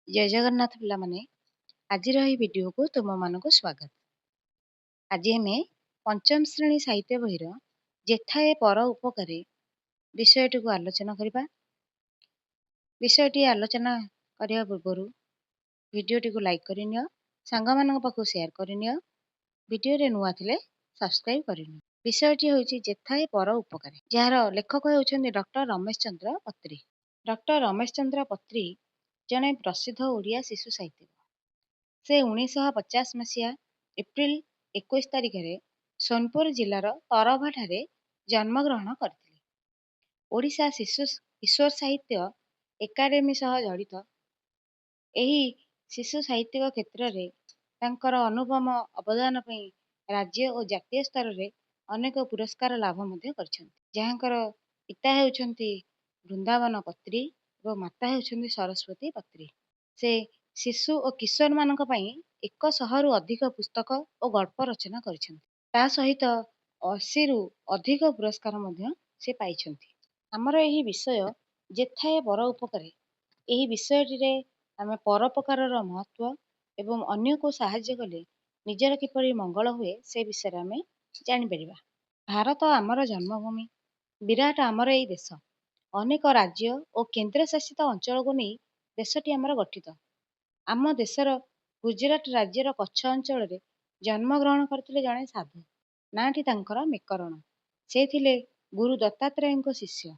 जय जगन्नाथ पिलामाने आज भिडियो को तुम मान को स्वागत। आज आम पंचम श्रेणी साहित्य बहिर जेथाए पर उपकारे विषयटी को आलोचना करबा। विषयटी आलोचना करने पूर्व भिडियोटी को लाइक करनियो, सांग मान पाखु शेयर करनियो, भिडियो रे नुआ थिले सब्सक्राइब करनियो। विषयटी होची जेथाए पर उपकारे, जार लेखक होउछन्ती डॉक्टर रमेश चंद्र पत्री। डॉक्टर रमेश चंद्र पत्री जने प्रसिद्ध ओडिया शिशु साहित्यिक। से 1950 मसीहा एप्रिल 21 तारिख में सोनपुर जिलार तरभा ठारे जन्मग्रहण करथिले। ओडिशा शिशु ईश्वर साहित्य एकाडेमी सह जड़ित एही शिशु साहित्यिक क्षेत्र में तांकर अनुपम अवदान पई राज्य और जातीय स्तर में अनेक पुरस्कार लाभ मध्य करछन्ति। जहाँकर पिता हेउछन्ति वृंदावन पत्री और माता हेउछन्ति सरस्वती पत्री। से शिशु और किशोर मानक पई 100 रु अधिक पुस्तक और गल्प रचना करिसेंति। ता सहित 80 रु अधिक पुरस्कार मध्य से पाइछन्ति। हमर एही विषय जेथाए पर उपकारे, एही विषयटी रे आमे परोपकारर महत्व एवं अन्य को सहाय्य कले निजर किपरि मंगल हुए से विषय रे आमे जानि परिबा। भारत आमर जन्मभूमि, विराट आमर एही देश। अनेक राज्य और केंद्र शासित अंचल को नहीं देशटी आमर गठित। आम देशर गुजरात राज्यर कच्छ अंचल रे जन्म ग्रहण करथिले जणे साधु, नाटी तांकर मेकरण। से थिले गुरु दत्तात्रेयଙ୍କ शिष्य।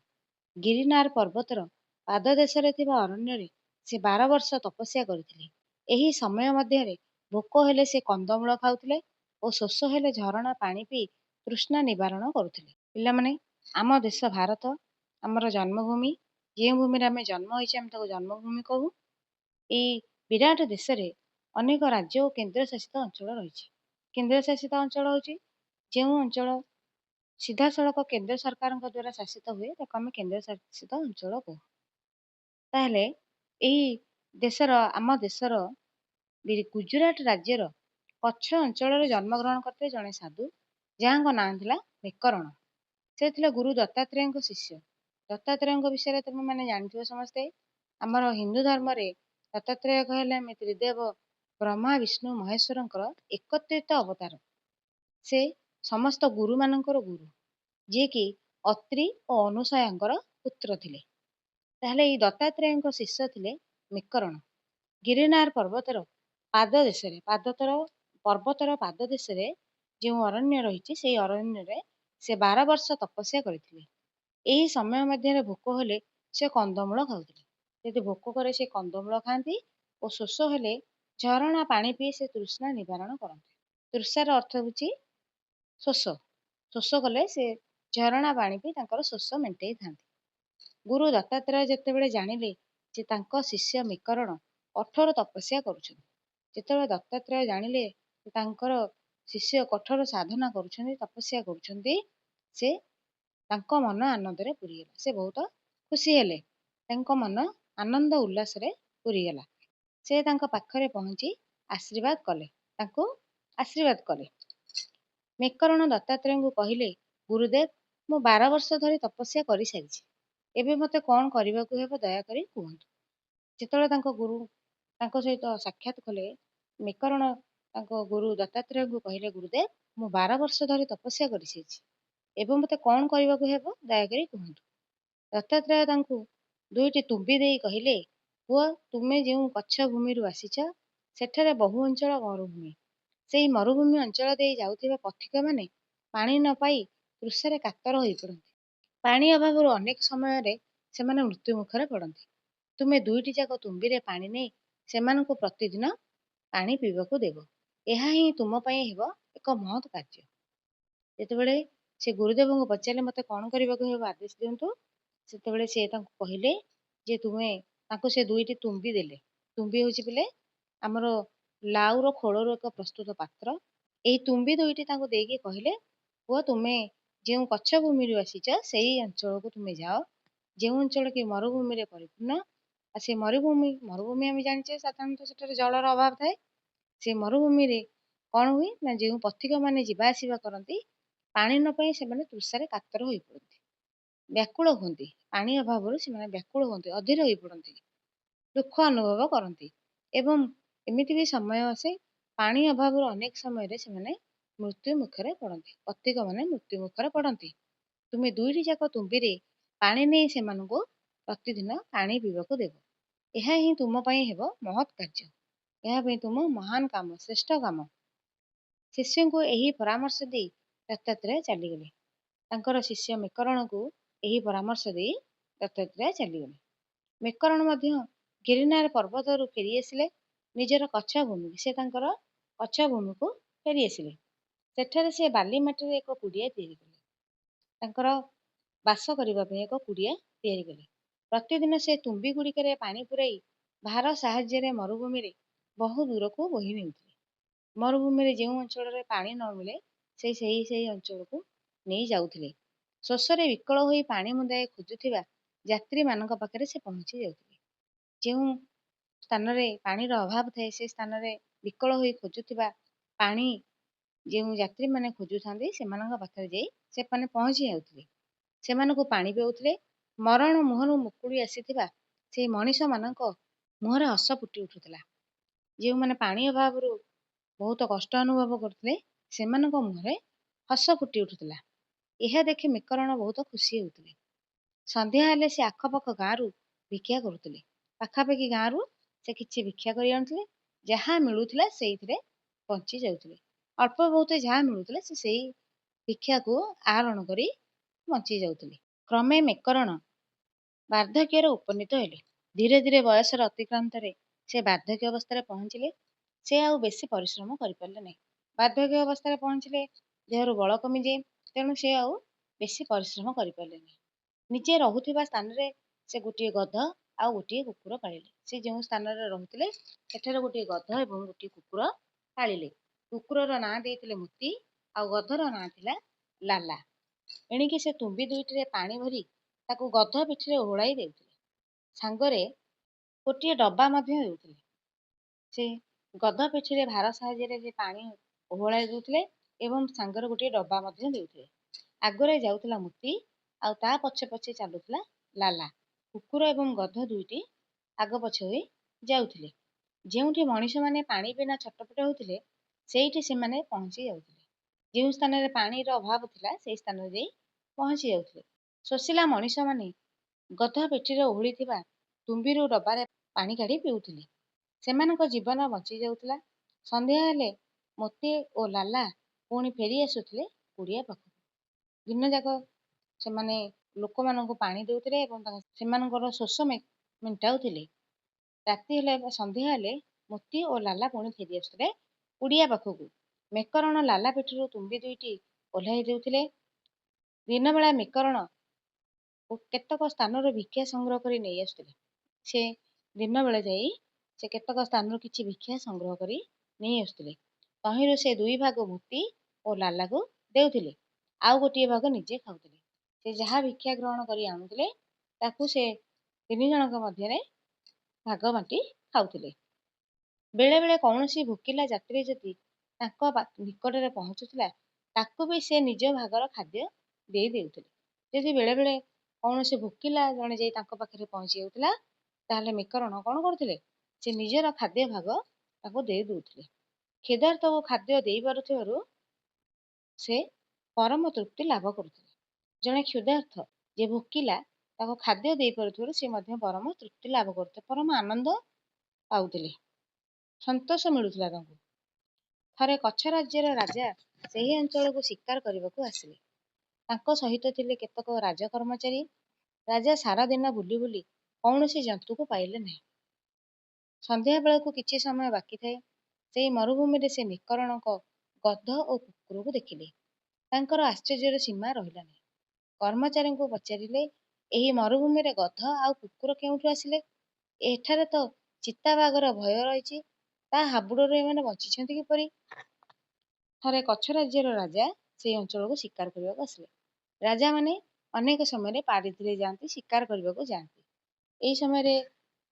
गिरिनार पर्वतर पाददेश रे थिबा अरण्य रे से 12 वर्ष तपस्या करथिले। एही समय मध्य रे भोक हेले से कंदमूल खाउथिले और शोष हेले झरणा पानी पी तृष्णा निवारण करुथिले। पिला माने आम देश भारत आमर जन्मभूमि, जे भूमि रे आमे जन्म होइछे आमे ताको जन्मभूमि कहू। एई विराट देश रे अनेक राज्य और केंद्र शासित अंचल रही। केंद्र शासित अंचल होची जो अंचल सीधा सड़क केंद्र सरकार द्वारा शासित हुए ताको आमे केंद्र शासित अंचल कहू। ताहले एही देशर आम देशर गुजरात राज्यर कच्छ अंचल रे जन्म ग्रहण करते जणे साधु, जहाँको नाम थिला मेकरण। से थिले गुरु दत्तात्रेयଙ୍କ शिष्य। दत्तात्रेयଙ୍କ विषय तुम माने जानथिबो समस्ते। आमर हिंदू धर्म रे दत्तात्रेय कहले त्रिदेव ब्रह्मा विष्णु महेश्वरଙ୍କର एकत्रित अवतार। से समस्त गुरु मानकर गुरु, जे कि अत्रि और अनुसयाଙ୍କର पुत्र थिले। ताहले ई दत्तात्रेयଙ୍କ शिष्य थिले मेकरण। गिरिनार पर्वतर पाद देश रे पर्वतर पाद देश रे जो अरण्य रही से अरण्य रे से 12 वर्ष तपस्या करथिले। एही समय मध्य भोक हेले से कंदमूल खाउथिले। यदि भोक करे से कंदमूल खाती और शोष हेले झरणा पानी पी से तृष्णा निवारण करते। तृषार अर्थ होची शोष। शोष कले से झरणा पानी पी तांकर शोष मेंटेई थांती। गुरु दत्तात्रेय जेतेबेले जानिले जे तांको शिष्य मेकरण कठोर तपस्या करुछन्ति, जेतेबेले दत्तात्रेय जानिले जे तांकर शिष्य कठोर साधना करुछन्ति, तपस्या करुछन्ति, से तांको मन आनंद रे पूरी गेला। से बहुत खुशी हेले, तांको मन आनंद उल्लास रे पूरी गेला। से तांको पाखरे पहुंची आशीर्वाद कले, तांको आशीर्वाद कले। मेकरण दत्तात्रेय को कहिले, गुरुदेव मु 12 वर्ष धरी तपस्या करि सारिछि, एबे मते कोन करिबाकू हेबो दया करी कहंतु। जेतेबेले तांको गुरु तांको सहित साक्षात कले, मेकरण तांको गुरु दत्तात्रेय को कहिले, गुरुदेव मु 12 वर्ष धरी तपस्या करि सारिछि, एबे मते कोन करिबाकू हेबो दया करी कहंतु। दत्तात्रेय तांको दुईटी तुम्बी देई कहिले, पुआ तुमे जे कच्छ भूमि रु आसीछ सेठारे बहु अंचल मरुभूमि। सेई मरुभूमि अंचल देई जाउथिबा पथिक माने पानी न पाई तृषारे कातर होई पड़ନ୍ତି। पानी अभाव अनेक समय रे सेमाने मृत्यु मुखरे पड़ନ୍ତି। तुमे दुईटी जाक तुम्बी रे पानी नहीं सेमानकु प्रतिदिन पानी पीबाकू देबो। एहा ही तुम पई हेबो एक महत् कार्य। जेतेबेले से गुरुदेव को पचारे मते कोन करिबाकू हेबो आदेश दियंतु, सेतेबेले से तांको कहिले जे तुमे तांको से दुईटी तुम्बी देले। तुम्बी होची बिले हमर लाउर खोलर एक प्रस्तुत पात्र। एही तुम्बी दुईटी तांको देकी कहिले, पुआ तुमे जे कच्छ भूमि रु आसीछ सेही अंचल को तुमे जाओ, जे अंचल कि मरुभूमि रे परिपूर्ण। आ से मरुभूमि आमे जानिछे साधारणतः सेठारे जलर अभाव थाए। से मरुभूमि रे कोन हुई ना, जे पथिक माने जिबा आसीबा करंती पानी न पाई सेमाने तृषारे कातर होई पड़ନ୍ତି, व्याकुल हुंती। पानी अभाव से व्याकुल हुंती, अधीर होई पड़ନ୍ତି। ଦୁଃଖ ଅନୁଭବ କରନ୍ତି ଏବଂ ଏମିତି ବି ସମୟ ଆସେ ପାଣି ଅଭାବରୁ ଅନେକ ସମୟରେ ସେମାନେ ମୃତ୍ୟୁ ମୁଖରେ ପଡ଼ନ୍ତି। ପଥିକମାନେ ମୃତ୍ୟୁ ମୁଖରେ ପଡ଼ନ୍ତି। ତୁମେ ଦୁଇଟି ଯାକ ତୁମ୍ବିରେ ପାଣି ନେଇ ସେମାନଙ୍କୁ ପ୍ରତିଦିନ ପାଣି ପିଇବାକୁ ଦେବ। ଏହା ହିଁ ତୁମ ପାଇଁ ହେବ ମହତ୍ କାର୍ଯ୍ୟ। ଏହା ପାଇଁ ତୁମ ମହାନ କାମ, ଶ୍ରେଷ୍ଠ କାମ। ଶିଷ୍ୟଙ୍କୁ ଏହି ପରାମର୍ଶ ଦେଇ ଦତ୍ତାତ୍ରେୟ ଚାଲିଗଲେ। ତାଙ୍କର ଶିଷ୍ୟ ମେକରଣକୁ ଏହି ପରାମର୍ଶ ଦେଇ ଦତ୍ତାତ୍ରେୟ ଚାଲିଗଲେ। ମେକରଣ ମଧ୍ୟ ଗିରିନାର ପର୍ବତରୁ ଫେରି ଆସିଲେ ନିଜର କଚ୍ଛ ଭୂମିକୁ। ସେ ତାଙ୍କର କଚ୍ଛ ଭୂମିକୁ ଫେରି ଆସିଲେ। ସେଠାରେ ସେ ବାଲି ମାଟିରେ ଏକ କୁଡ଼ିଆ ତିଆରି କଲେ। ତାଙ୍କର ବାସ କରିବା ପାଇଁ ଏକ କୁଡ଼ିଆ ତିଆରି କଲେ। ପ୍ରତିଦିନ ସେ ତୁମ୍ବି ଗୁଡ଼ିକରେ ପାଣି ପୁରାଇ ଭାର ସାହାଯ୍ୟରେ ମରୁଭୂମିରେ ବହୁ ଦୂରକୁ ବୋହି ନେଉଥିଲେ। ମରୁଭୂମିରେ ଯେଉଁ ଅଞ୍ଚଳରେ ପାଣି ନ ମିଳେ ସେ ସେହି ଅଞ୍ଚଳକୁ ନେଇ ଯାଉଥିଲେ। ଶୋଷରେ ବିକଳ ହୋଇ ପାଣି ମୁନ୍ଦାଏ ଖୋଜୁଥିବା ଯାତ୍ରୀମାନଙ୍କ ପାଖରେ ସେ ପହଞ୍ଚି ଯାଉଥିଲେ। ଯେଉଁ ସ୍ଥାନରେ ପାଣିର ଅଭାବ ଥାଏ ସେ ସ୍ଥାନରେ ବିକଳ ହୋଇ ଖୋଜୁଥିବା ପାଣି ଯେଉଁ ଯାତ୍ରୀମାନେ ଖୋଜୁଥାନ୍ତି ସେମାନଙ୍କ ପାଖରେ ଯାଇ ସେମାନେ ପହଞ୍ଚି ଯାଉଥିଲେ। ସେମାନଙ୍କୁ ପାଣି ପିଉଥିଲେ। ମରଣ ମୁହଁରୁ ମୁକୁଳି ଆସିଥିବା ସେହି ମଣିଷମାନଙ୍କ ମୁହଁରେ ହସ ଫୁଟି ଉଠୁଥିଲା। ଯେଉଁମାନେ ପାଣି ଅଭାବରୁ ବହୁତ କଷ୍ଟ ଅନୁଭବ କରୁଥିଲେ ସେମାନଙ୍କ ମୁହଁରେ ହସ ଫୁଟି ଉଠୁଥିଲା। ଏହା ଦେଖି ମେକରଣ ବହୁତ ଖୁସି ହେଉଥିଲେ। ସନ୍ଧ୍ୟା ହେଲେ ସେ ଆଖପାଖ ଗାଁରୁ ଭିକ୍ଷା କରୁଥିଲେ। ପାଖାପାଖି ଗାଁରୁ ସେ କିଛି ଭିକ୍ଷା କରି ଆଣୁଥିଲେ। ଯାହା ମିଳୁଥିଲା ସେଇଥିରେ ବଞ୍ଚି ଯାଉଥିଲେ। ଅଳ୍ପ ବହୁତ ଯାହା ମିଳୁଥିଲା ସେ ସେଇ ଭିକ୍ଷାକୁ ଆହରଣ କରି ବଞ୍ଚି ଯାଉଥିଲେ। କ୍ରମେ ମେକରଣ ବାର୍ଦ୍ଧକ୍ୟରେ ଉପନୀତ ହେଲେ। ଧୀରେ ଧୀରେ ବୟସର ଅତିକ୍ରାନ୍ତରେ ସେ ବାର୍ଦ୍ଧକ୍ୟ ଅବସ୍ଥାରେ ପହଞ୍ଚିଲେ। ସେ ଆଉ ବେଶୀ ପରିଶ୍ରମ କରିପାରିଲେ ନାହିଁ। ବାର୍ଦ୍ଧକ୍ୟ ଅବସ୍ଥାରେ ପହଞ୍ଚିଲେ ଦେହରୁ ବଳ କମିଯାଏ। ତେଣୁ ସେ ଆଉ ବେଶୀ ପରିଶ୍ରମ କରିପାରିଲେ ନାହିଁ। ନିଜେ ରହୁଥିବା ସ୍ଥାନରେ ସେ ଗୋଟିଏ ଗଧ ଆଉ ଗୋଟିଏ କୁକୁର ପାଳିଲେ। ସେ ଯେଉଁ ସ୍ଥାନରେ ରହୁଥିଲେ ସେଠାରେ ଗୋଟିଏ ଗଧ ଏବଂ ଗୋଟିଏ କୁକୁର ପାଳିଲେ। କୁକୁରର ନାଁ ଦେଇଥିଲେ ମୋତି ଆଉ ଗଧର ନାଁ ଥିଲା ଲାଲା। ଏଣିକି ସେ ତୁମ୍ବି ଦୁଇଟିରେ ପାଣି ଭରି ତାକୁ ଗଧ ପିଠିରେ ଓହଳାଇ ଦେଉଥିଲେ। ସାଙ୍ଗରେ ଗୋଟିଏ ଡବା ମଧ୍ୟ ଦେଉଥିଲେ। ସେ ଗଧ ପିଠିରେ ଭାର ସାହାଯ୍ୟରେ ସେ ପାଣି ଓହଳାଇ ଦେଉଥିଲେ ଏବଂ ସାଙ୍ଗରେ ଗୋଟିଏ ଡବା ମଧ୍ୟ ଦେଉଥିଲେ। ଆଗରେ ଯାଉଥିଲା ମୋତି ଆଉ ତା ପଛେ ପଛେ ଚାଲୁଥିଲା ଲାଲା। କୁକୁର ଏବଂ ଗଧ ଦୁଇଟି ଆଗ ପଛ ହୋଇ ଯାଉଥିଲେ। ଯେଉଁଠି ମଣିଷମାନେ ପାଣି ବିନା ଛଟପଟ ହେଉଥିଲେ ସେଇଠି ସେମାନେ ପହଞ୍ଚି ଯାଉଥିଲେ। ଯେଉଁ ସ୍ଥାନରେ ପାଣିର ଅଭାବ ଥିଲା ସେହି ସ୍ଥାନରେ ଯାଇ ପହଞ୍ଚି ଯାଉଥିଲେ। ଶୋଷିଲା ମଣିଷମାନେ ଗଧ ପିଠିରେ ଓହଳିଥିବା ତୁମ୍ବିରୁ ଡବାରେ ପାଣି କାଢ଼ି ପିଉଥିଲେ। ସେମାନଙ୍କ ଜୀବନ ବଞ୍ଚି ଯାଉଥିଲା। ସନ୍ଧ୍ୟା ହେଲେ ମୋତି ଓ ଲାଲା ପୁଣି ଫେରି ଆସୁଥିଲେ କୁଡ଼ିଆ ପାଖକୁ। ଦିନଯାକ ସେମାନେ ଲୋକମାନଙ୍କୁ ପାଣି ଦେଉଥିଲେ ଏବଂ ସେମାନଙ୍କର ଶୋଷ ମେଣ୍ଟାଉଥିଲେ। ରାତି ହେଲେ ସନ୍ଧ୍ୟା ହେଲେ ମୋତି ଓ ଲାଲା ପୁଣି ଫେରି ଆସୁଥିଲେ କୁଡ଼ିଆ ପାଖକୁ। ମେକରଣ ଲାଲା ପିଠିରୁ ତୁମ୍ବି ଦୁଇଟି ଓହ୍ଲାଇ ଦେଉଥିଲେ। ଦିନବେଳା ମେକରଣ କେତେକ ସ୍ଥାନରୁ ଭିକ୍ଷା ସଂଗ୍ରହ କରି ନେଇ ଆସୁଥିଲେ। ସେ ଦିନବେଳେ ଯାଇ ସେ କେତେକ ସ୍ଥାନରୁ କିଛି ଭିକ୍ଷା ସଂଗ୍ରହ କରି ନେଇ ଆସୁଥିଲେ। ତହିଁରୁ ସେ ଦୁଇ ଭାଗ ମୋତି ଓ ଲାଲାକୁ ଦେଉଥିଲେ। ଆଉ ଗୋଟିଏ ଭାଗ ନିଜେ ଖାଉଥିଲେ। ସେ ଯାହା ଭିକ୍ଷା ଗ୍ରହଣ କରି ଆଣୁଥିଲେ ତାକୁ ସେ ତିନି ଜଣଙ୍କ ମଧ୍ୟରେ ଭାଗ ବାଣ୍ଟି ଖାଉଥିଲେ। ବେଳେ ବେଳେ କୌଣସି ଭୋକିଲା ଯାତ୍ରୀ ଯଦି ତାଙ୍କ ନିକଟରେ ପହଞ୍ଚୁଥିଲା ତାକୁ ବି ସେ ନିଜ ଭାଗର ଖାଦ୍ୟ ଦେଇ ଦେଉଥିଲେ। ଯଦି ବେଳେ ବେଳେ କୌଣସି ଭୋକିଲା ଜଣେ ଯାଇ ତାଙ୍କ ପାଖରେ ପହଞ୍ଚି ଯାଉଥିଲା ତାହେଲେ ମେକରଣ କ'ଣ କରୁଥିଲେ ସେ ନିଜର ଖାଦ୍ୟ ଭାଗ ତାକୁ ଦେଇ ଦେଉଥିଲେ। କ୍ଷୁଧାର୍ତ୍ତକୁ ଖାଦ୍ୟ ଦେଇପାରୁଥିବାରୁ ସେ ପରମ ତୃପ୍ତି ଲାଭ କରୁଥିଲେ। ଜଣେ କ୍ଷୁଧାର୍ତ୍ତ ଯେ ଭୋକିଲା ତାକୁ ଖାଦ୍ୟ ଦେଇପାରୁଥିବାରୁ ସେ ମଧ୍ୟ ପରମ ତୃପ୍ତି ଲାଭ କରୁଥିଲେ। ପରମ ଆନନ୍ଦ ପାଉଥିଲେ। ସନ୍ତୋଷ ମିଳୁଥିଲା ତାଙ୍କୁ। ଥରେ କଚ୍ଛ ରାଜ୍ୟର ରାଜା ସେହି ଅଞ୍ଚଳକୁ ଶିକାର କରିବାକୁ ଆସିଲେ। ତାଙ୍କ ସହିତ ଥିଲେ କେତେକ ରାଜକର୍ମଚାରୀ। ରାଜା ସାରା ଦିନ ବୁଲି ବୁଲି କୌଣସି ଜନ୍ତୁକୁ ପାଇଲେ ନାହିଁ। ସନ୍ଧ୍ୟା ବେଳକୁ କିଛି ସମୟ ବାକି ଥାଏ। ସେହି ମରୁଭୂମିରେ ସେ ମେକରଣଙ୍କ ଗଧ ଓ କୁକୁରକୁ ଦେଖିଲେ। ତାଙ୍କର ଆଶ୍ଚର୍ଯ୍ୟର ସୀମା ରହିଲା ନାହିଁ। କର୍ମଚାରୀଙ୍କୁ ପଚାରିଲେ, ଏହି ମରୁଭୂମିରେ ଗଧ ଆଉ କୁକୁର କେଉଁଠୁ ଆସିଲେ? ଏଠାରେ ତ ଚିତାବାଘର ଭୟ ରହିଛି। ତା ହାବୁଡ଼ରୁ ଏମାନେ ବଞ୍ଚିଛନ୍ତି କିପରି? ଥରେ କଚ୍ଛ ରାଜ୍ୟର ରାଜା ସେହି ଅଞ୍ଚଳକୁ ଶିକାର କରିବାକୁ ଆସିଲେ। ରାଜାମାନେ ଅନେକ ସମୟରେ ପାରିଧିରେ ଯାଆନ୍ତି, ଶିକାର କରିବାକୁ ଯାଆନ୍ତି। ଏହି ସମୟରେ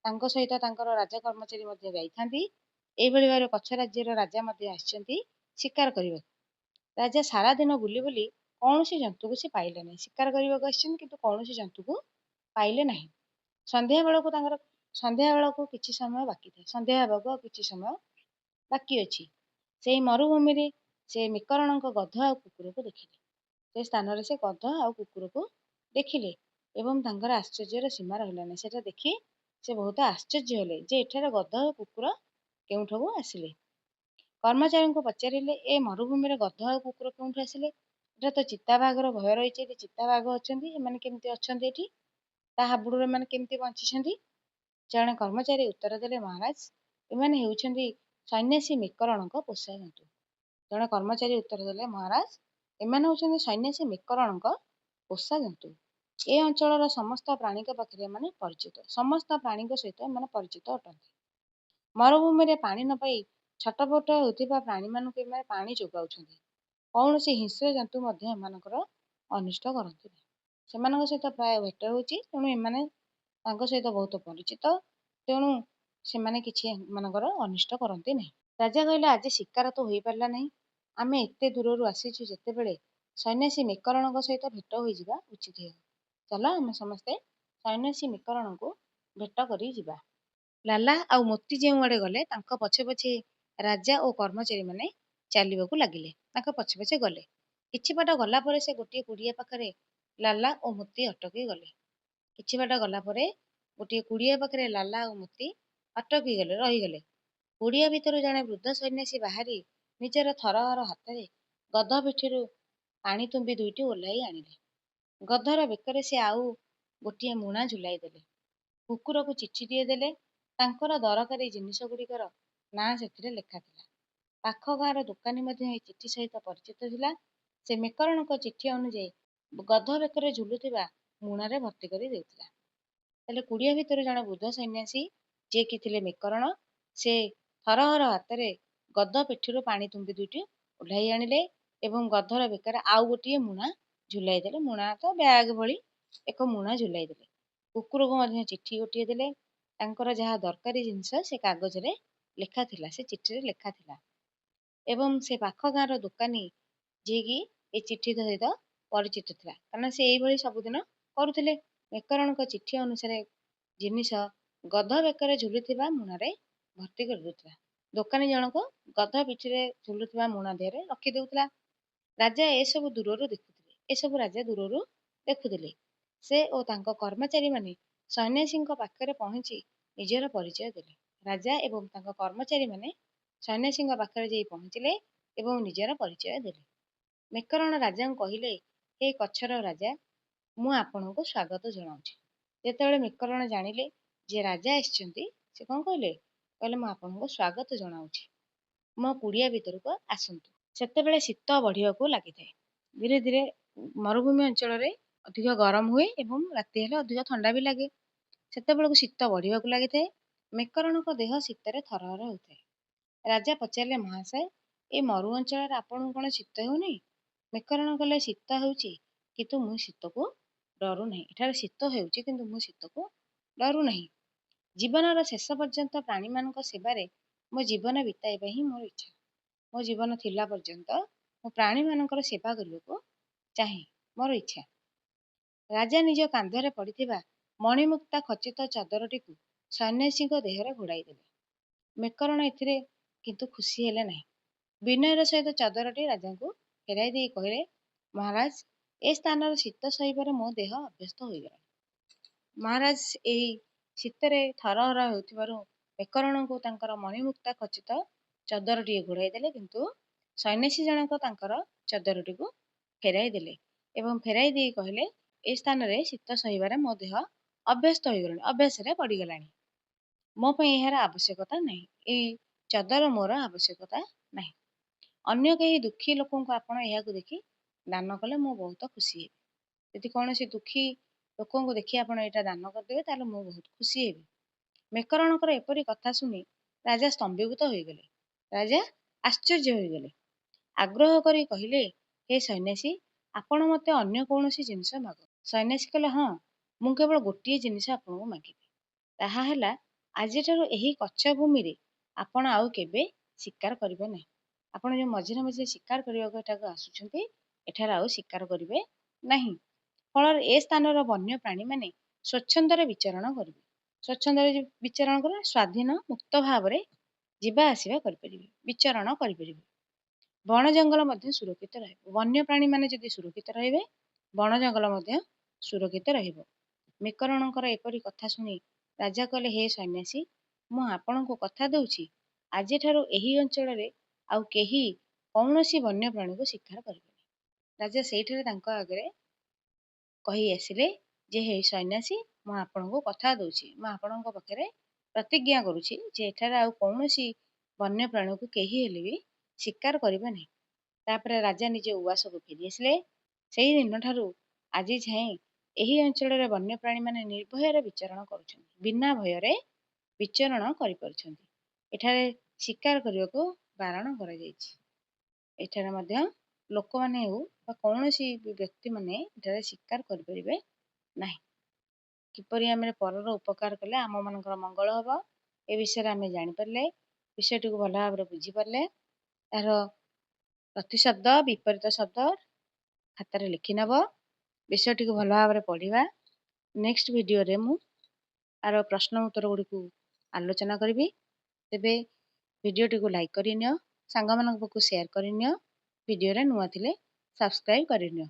ତାଙ୍କ ସହିତ ତାଙ୍କର ରାଜ କର୍ମଚାରୀ ମଧ୍ୟ ଯାଇଥାନ୍ତି। ଏଇଭଳି ଭାବରେ କଚ୍ଛ ରାଜ୍ୟର ରାଜା ମଧ୍ୟ ଆସିଛନ୍ତି ଶିକାର କରିବାକୁ। ରାଜା ସାରା ଦିନ ବୁଲି ବୁଲି କୌଣସି ଜନ୍ତୁକୁ ସେ ପାଇଲେ ନାହିଁ। ଶିକାର କରିବାକୁ ଆସିଛନ୍ତି କିନ୍ତୁ କୌଣସି ଜନ୍ତୁକୁ ପାଇଲେ ନାହିଁ। ସନ୍ଧ୍ୟା ବେଳକୁ ତାଙ୍କର ସନ୍ଧ୍ୟା ବେଳକୁ କିଛି ସମୟ ବାକି ଥାଏ, ସନ୍ଧ୍ୟା ହେବାକୁ ଆଉ କିଛି ସମୟ ବାକି ଅଛି। ସେଇ ମରୁଭୂମିରେ ସେ ମିକରଣଙ୍କ ଗଧ ଆଉ କୁକୁରକୁ ଦେଖିଲେ। ସେ ସ୍ଥାନରେ ସେ ଗଧ ଆଉ କୁକୁରକୁ ଦେଖିଲେ ଏବଂ ତାଙ୍କର ଆଶ୍ଚର୍ଯ୍ୟର ସୀମା ରହିଲା ନାହିଁ। ସେଟା ଦେଖି ସେ ବହୁତ ଆଶ୍ଚର୍ଯ୍ୟ ହେଲେ ଯେ ଏଠାରେ ଗଧ ଆଉ କୁକୁର କେଉଁଠାକୁ ଆସିଲେ। କର୍ମଚାରୀଙ୍କୁ ପଚାରିଲେ, ଏ ମରୁଭୂମିରେ ଗଧ ଆଉ କୁକୁର କେଉଁଠୁ ଆସିଲେ? ଏଟା ତ ଚିତାବାଘର ଭୟ ରହିଛି, ଏଠି ଚିତାବାଘ ଅଛନ୍ତି, ଏମାନେ କେମିତି ଅଛନ୍ତି ଏଠି? ତା ହାବୁଡରେ ଏମାନେ କେମିତି ବଞ୍ଚିଛନ୍ତି? ଜଣେ କର୍ମଚାରୀ ଉତ୍ତର ଦେଲେ, ମହାରାଜ, ଏମାନେ ହେଉଛନ୍ତି ସନ୍ନ୍ୟାସୀ ମିକରଣଙ୍କ ପୋଷା ଜନ୍ତୁ। ଜଣେ କର୍ମଚାରୀ ଉତ୍ତର ଦେଲେ, ମହାରାଜ, ଏମାନେ ହେଉଛନ୍ତି ସନ୍ନ୍ୟାସୀ ମିକରଣଙ୍କ ପୋଷା ଜନ୍ତୁ। ଏ ଅଞ୍ଚଳର ସମସ୍ତ ପ୍ରାଣୀଙ୍କ ପାଖରେ ଏମାନେ ପରିଚିତ, ସମସ୍ତ ପ୍ରାଣୀଙ୍କ ସହିତ ଏମାନେ ପରିଚିତ ଅଟନ୍ତି। ମରୁଭୂମିରେ ପାଣି ନ ପାଇ ଛଟପଟ ହେଉଥିବା ପ୍ରାଣୀମାନଙ୍କୁ ଏମାନେ ପାଣି ଯୋଗାଉଛନ୍ତି। କୌଣସି ହିଂସ୍ର ଜନ୍ତୁ ମଧ୍ୟ ଏମାନଙ୍କର ଅନିଷ୍ଟ କରନ୍ତି ନାହିଁ। ସେମାନଙ୍କ ସହିତ ପ୍ରାୟ ଭେଟ ହେଉଛି, ତେଣୁ ଏମାନେ ତାଙ୍କ ସହିତ ବହୁତ ପରିଚିତ, ତେଣୁ ସେମାନେ କିଛି ଏମାନଙ୍କର ଅନିଷ୍ଟ କରନ୍ତି ନାହିଁ। ରାଜା କହିଲେ, ଆଜି ଶିକାର ତ ହୋଇପାରିଲା ନାହିଁ। ଆମେ ଏତେ ଦୂରରୁ ଆସିଛୁ ଯେତେବେଳେ ସନ୍ନ୍ୟାସୀ ମିକରଣଙ୍କ ସହିତ ଭେଟ ହୋଇଯିବା ଉଚିତ ହେବ। ଚାଲ ଆମେ ସମସ୍ତେ ସନ୍ନ୍ୟାସୀ ମିକରଣଙ୍କୁ ଭେଟ କରି ଯିବା। ଲାଲା ଆଉ ମୋତି ଯେଉଁଆଡ଼େ ଗଲେ ତାଙ୍କ ପଛେ ପଛେ ରାଜା ଓ କର୍ମଚାରୀମାନେ ଚାଲିବାକୁ ଲାଗିଲେ। ତାଙ୍କ ପଛେ ପଛେ ଗଲେ। କିଛି ବାଟ ଗଲା ପରେ ସେ ଗୋଟିଏ କୁଡ଼ିଆ ପାଖରେ ଲାଲା ଓ ମୋତି ଅଟକି ଗଲେ। କିଛି ବାଟ ଗଲା ପରେ ଗୋଟିଏ କୁଡ଼ିଆ ପାଖରେ ଲାଲା ଓ ମୋତି ଅଟକି ଗଲେ, ରହିଗଲେ। କୁଡ଼ିଆ ଭିତରୁ ଜଣେ ବୃଦ୍ଧ ସନ୍ନ୍ୟାସୀ ବାହାରି ନିଜର ଥରହର ହାତରେ ଗଧ ପିଠିରୁ ପାଣି ତୁମ୍ବି ଦୁଇଟି ଓହ୍ଲାଇ ଆଣିଲେ। ଗଧର ବେକରେ ସେ ଆଉ ଗୋଟିଏ ମୁଣା ଝୁଲାଇ ଦେଲେ। କୁକୁରକୁ ଚିଠିଟିଏ ଦେଲେ। ତାଙ୍କର ଦରକାରୀ ଜିନିଷ ଗୁଡ଼ିକର ନାଁ ସେଥିରେ ଲେଖା ଥିଲା। ପାଖ ଗାଁର ଦୋକାନୀ ମଧ୍ୟ ଏହି ଚିଠି ସହିତ ପରିଚିତ ଥିଲା। ସେ ମିକରଣଙ୍କ ଚିଠି ଅନୁଯାୟୀ ଗଧ ବେକରେ ଝୁଲୁଥିବା ମୁଣାରେ ଭର୍ତ୍ତି କରି ଦେଉଥିଲା। ହେଲେ କୁଡ଼ିଆ ଭିତରୁ ଜଣେ ବୃଦ୍ଧ ସନ୍ନ୍ୟାସୀ, ଯିଏକି ଥିଲେ ମିକରଣ, ସେ ଥରହର ହାତରେ ଗଧ ପିଠିରୁ ପାଣି ତୁମ୍ବି ଦୁଇଟି ଓହ୍ଲାଇ ଆଣିଲେ ଏବଂ ଗଧର ବେକରେ ଆଉ ଗୋଟିଏ ମୁଣା ଝୁଲାଇ ଦେଲେ। ମୁଣା ତ ବ୍ୟାଗ ଭଳି ଏକ ମୁଣା ଝୁଲାଇ ଦେଲେ। କୁକୁରକୁ ମଧ୍ୟ ଚିଠି ଗୋଟିଏ ଦେଲେ। ତାଙ୍କର ଯାହା ଦରକାରୀ ଜିନିଷ ସେ କାଗଜରେ ଲେଖା ଥିଲା, ସେ ଚିଠିରେ ଲେଖା ଥିଲା। ଏବଂ ସେ ପାଖ ଗାଁର ଦୋକାନୀ, ଯିଏକି ଏ ଚିଠି ସହିତ ପରିଚିତ ଥିଲା, କାରଣ ସେ ଏଇଭଳି ସବୁଦିନ କରୁଥିଲେ। ମିକରଣଙ୍କ ଚିଠି ଅନୁସାରେ ଜିନିଷ ଗଧ ବେକରେ ଝୁଲୁଥିବା ମୁଣାରେ ଭର୍ତ୍ତି କରିଦେଉଥିଲା। ଦୋକାନୀ ଜଣକ ଗଧ ପିଠିରେ ଝୁଲୁଥିବା ମୁଣା ଦେହରେ ରଖିଦେଉଥିଲା। ରାଜା ଏସବୁ ଦୂରରୁ ଦେଖୁଥିଲେ। ଏସବୁ ରାଜା ଦୂରରୁ ଦେଖୁଥିଲେ। ସେ ଓ ତାଙ୍କ କର୍ମଚାରୀମାନେ ସନ୍ନ୍ୟାସୀଙ୍କ ପାଖରେ ପହଞ୍ଚି ନିଜର ପରିଚୟ ଦେଲେ। ରାଜା ଏବଂ ତାଙ୍କ କର୍ମଚାରୀମାନେ ସନ୍ନ୍ୟାସୀଙ୍କ ପାଖରେ ଯାଇ ପହଞ୍ଚିଲେ ଏବଂ ନିଜର ପରିଚୟ ଦେଲେ। ମିକରଣ ରାଜାଙ୍କୁ କହିଲେ, ହେ କଚ୍ଛର ରାଜା, ମୁଁ ଆପଣଙ୍କୁ ସ୍ୱାଗତ ଜଣାଉଛି। ଯେତେବେଳେ ମିକରଣ ଜାଣିଲେ ଯେ ରାଜା ଆସିଛନ୍ତି, ସେ କଣ କହିଲେ? କହିଲେ, ମୁଁ ଆପଣଙ୍କୁ ସ୍ୱାଗତ ଜଣାଉଛି। ମୋ କୁଡ଼ିଆ ଭିତରକୁ ଆସନ୍ତୁ। ସେତେବେଳେ ଶୀତ ବଢ଼ିବାକୁ ଲାଗିଥାଏ। ଧୀରେ ଧୀରେ ମରୁଭୂମି ଅଞ୍ଚଳରେ ଅଧିକ ଗରମ ହୁଏ ଏବଂ ରାତି ହେଲେ ଅଧିକ ଥଣ୍ଡା ବି ଲାଗେ। ସେତେବେଳକୁ ଶୀତ ବଢ଼ିବାକୁ ଲାଗିଥାଏ। ମିକରଣଙ୍କ ଦେହ ଶୀତରେ ଥରହର ହେଉଥାଏ। ରାଜା ପଚାରିଲେ, ମହାଶୟ, ଏ ମରୁ ଅଞ୍ଚଳରେ ଆପଣଙ୍କୁ କଣ ଶୀତ ହେଉନି? ମିକରଣ କଲେ, ଶୀତ ହେଉଛି, କିନ୍ତୁ ମୁଁ ଶୀତକୁ ଡରୁ ନାହିଁ। ଏଠାରେ ଶୀତ ହେଉଛି, କିନ୍ତୁ ମୁଁ ଶୀତକୁ ଡରୁ ନାହିଁ। ଜୀବନର ଶେଷ ପର୍ଯ୍ୟନ୍ତ ପ୍ରାଣୀମାନଙ୍କ ସେବାରେ ମୋ ଜୀବନ ବିତାଇବା ହିଁ ମୋର ଇଚ୍ଛା। ମୋ ଜୀବନ ଥିଲା ପର୍ଯ୍ୟନ୍ତ ମୁଁ ପ୍ରାଣୀମାନଙ୍କର ସେବା କରିବାକୁ ଚାହେଁ, ମୋର ଇଚ୍ଛା। ରାଜା ନିଜ କାନ୍ଧରେ ପଡ଼ିଥିବା ମଣିମୁକ୍ତା ଖଚିତ ଚାଦରଟିକୁ ସନ୍ନ୍ୟାସୀଙ୍କ ଦେହରେ ଘୋଡ଼ାଇ ଦେଲେ। ମିକରଣ ଏଥିରେ କିନ୍ତୁ ଖୁସି ହେଲେ ନାହିଁ। ବିନୟର ସହିତ ଚାଦରଟି ରାଜାଙ୍କୁ ଫେରାଇ ଦେଇ କହିଲେ, ମହାରାଜ, ଏ ସ୍ଥାନର ଶୀତ ସହିବାରେ ମୋ ଦେହ ଅଭ୍ୟସ୍ତ ହୋଇଗଲାଣି। ମହାରାଜ ଏହି ଶୀତରେ ଥରହର ହେଉଥିବାରୁ ମିକରଣଙ୍କୁ ତାଙ୍କର ମଣିମୁକ୍ତା ଖଚିତ ଚାଦରଟିଏ ଘୋଡ଼ାଇ ଦେଲେ, କିନ୍ତୁ ସନ୍ନ୍ୟାସୀ ଜଣକ ତାଙ୍କର ଚାଦରଟିକୁ ଫେରାଇ ଦେଲେ ଏବଂ ଫେରାଇ ଦେଇ କହିଲେ, ଏ ସ୍ଥାନରେ ଶୀତ ସହିବାରେ ମୋ ଦେହ ଅଭ୍ୟସ୍ତ ହୋଇଗଲାଣି, ଅଭ୍ୟାସରେ ପଡ଼ିଗଲାଣି। ମୋ ପାଇଁ ଏହାର ଆବଶ୍ୟକତା ନାହିଁ। ଏଇ ଚାଦର ମୋର ଆବଶ୍ୟକତା ନାହିଁ। ଅନ୍ୟ କେହି ଦୁଃଖୀ ଲୋକଙ୍କୁ ଆପଣ ଏହାକୁ ଦେଖି ଦାନ କଲେ ମୁଁ ବହୁତ ଖୁସି ହେବି। ଯଦି କୌଣସି ଦୁଃଖୀ ଲୋକଙ୍କୁ ଦେଖି ଆପଣ ଏଇଟା ଦାନ କରିଦେବେ, ତାହେଲେ ମୁଁ ବହୁତ ଖୁସି ହେବି। ମିକରଣଙ୍କର ଏପରି କଥା ଶୁଣି ରାଜା ସ୍ତମ୍ଭୀଭୂତ ହୋଇଗଲେ। ରାଜା ଆଶ୍ଚର୍ଯ୍ୟ ହୋଇଗଲେ। ଆଗ୍ରହ କରି କହିଲେ, ହେ ସନ୍ନ୍ୟାସୀ, ଆପଣ ମୋତେ ଅନ୍ୟ କୌଣସି ଜିନିଷ ମାଗ। ସନ୍ନ୍ୟାସୀ କହିଲେ, ହଁ, ମୁଁ କେବଳ ଗୋଟିଏ ଜିନିଷ ଆପଣଙ୍କୁ ମାଗିବି। ତାହା ହେଲା, ଆଜିଠାରୁ ଏହି କଚ୍ଛ ଭୂମିରେ ଆପଣ ଆଉ କେବେ ଶିକାର କରିବେ ନାହିଁ। ଆପଣ ଯେଉଁ ମଝିରେ ମଝିରେ ଶିକାର କରିବାକୁ ଏଠାକୁ ଆସୁଛନ୍ତି, ଏଠାରେ ଆଉ ଶିକାର କରିବେ ନାହିଁ। ଫଳରେ ଏ ସ୍ଥାନର ବନ୍ୟ ପ୍ରାଣୀମାନେ ସ୍ୱଚ୍ଛନ୍ଦରେ ବିଚରଣ କରିବେ। ସ୍ୱଚ୍ଛନ୍ଦରେ ବିଚରଣ କରେ, ସ୍ୱାଧୀନ ମୁକ୍ତ ଭାବରେ ଯିବା ଆସିବା କରିପାରିବେ, ବିଚରଣ କରିପାରିବେ। ବଣ ଜଙ୍ଗଲ ମଧ୍ୟ ସୁରକ୍ଷିତ ରହିବ। ବନ୍ୟପ୍ରାଣୀ ମାନେ ଯଦି ସୁରକ୍ଷିତ ରହିବେ, ବଣ ଜଙ୍ଗଲ ମଧ୍ୟ ସୁରକ୍ଷିତ ରହିବ। ମେକରଣଙ୍କର ଏପରି କଥା ଶୁଣି ରାଜା କହିଲେ, ହେ ସନ୍ନ୍ୟାସୀ, ମୁଁ ଆପଣଙ୍କୁ କଥା ଦଉଛି, ଆଜିଠାରୁ ଏହି ଅଞ୍ଚଳରେ ଆଉ କେହି କୌଣସି ବନ୍ୟପ୍ରାଣୀକୁ ଶିକାର କରିବେନି। ରାଜା ସେଇଠାରେ ତାଙ୍କ ଆଗରେ କହି ଆସିଲେ ଯେ, ହେ ସନ୍ନ୍ୟାସୀ, ମୁଁ ଆପଣଙ୍କୁ କଥା ଦଉଛି, ମୁଁ ଆପଣଙ୍କ ପାଖରେ ପ୍ରତିଜ୍ଞା କରୁଛି ଯେ ଏଠାରେ ଆଉ କୌଣସି ବନ୍ୟପ୍ରାଣୀକୁ କେହି ହେଲେ ବି ଶିକାର କରିବେ ନାହିଁ। ତାପରେ ରାଜା ନିଜ ଉଆସକୁ ଫେରି ଆସିଲେ। ସେଇ ଦିନଠାରୁ ଆଜି ଯାଏଁ ଏହି ଅଞ୍ଚଳରେ ବନ୍ୟପ୍ରାଣୀମାନେ ନିର୍ଭୟରେ ବିଚରଣ କରୁଛନ୍ତି, ବିନା ଭୟରେ ବିଚରଣ କରିପାରୁଛନ୍ତି। ଏଠାରେ ଶିକାର କରିବାକୁ ବାରଣ କରାଯାଇଛି। ଏଠାରେ ମଧ୍ୟ ଲୋକମାନେ ହେଉ ବା କୌଣସି ବ୍ୟକ୍ତିମାନେ ଏଠାରେ ଶିକାର କରିପାରିବେ ନାହିଁ। କିପରି ଆମେ ପରର ଉପକାର କଲେ ଆମମାନଙ୍କର ମଙ୍ଗଳ ହେବ, ଏ ବିଷୟରେ ଆମେ ଜାଣିପାରିଲେ, ବିଷୟଟିକୁ ଭଲ ଭାବରେ ବୁଝିପାରିଲେ। ଏହାର ପ୍ରତିଶବ୍ଦ ବିପରୀତ ଶବ୍ଦ ଖାତାରେ ଲେଖି ନେବ। ବିଷୟଟିକୁ ଭଲ ଭାବରେ ପଢ଼ିବା। ନେକ୍ସଟ ଭିଡ଼ିଓରେ ମୁଁ ଆର ପ୍ରଶ୍ନ ଉତ୍ତର ଗୁଡ଼ିକୁ ଆଲୋଚନା କରିବି। ତେବେ ଭିଡ଼ିଓଟିକୁ ଲାଇକ୍ କରିନିଅ, ସାଙ୍ଗମାନଙ୍କ ପାଖକୁ ସେୟାର କରିନିଅ, ଭିଡ଼ିଓରେ ନୂଆ ଥିଲେ ସବସ୍କ୍ରାଇବ୍ କରିନିଅ।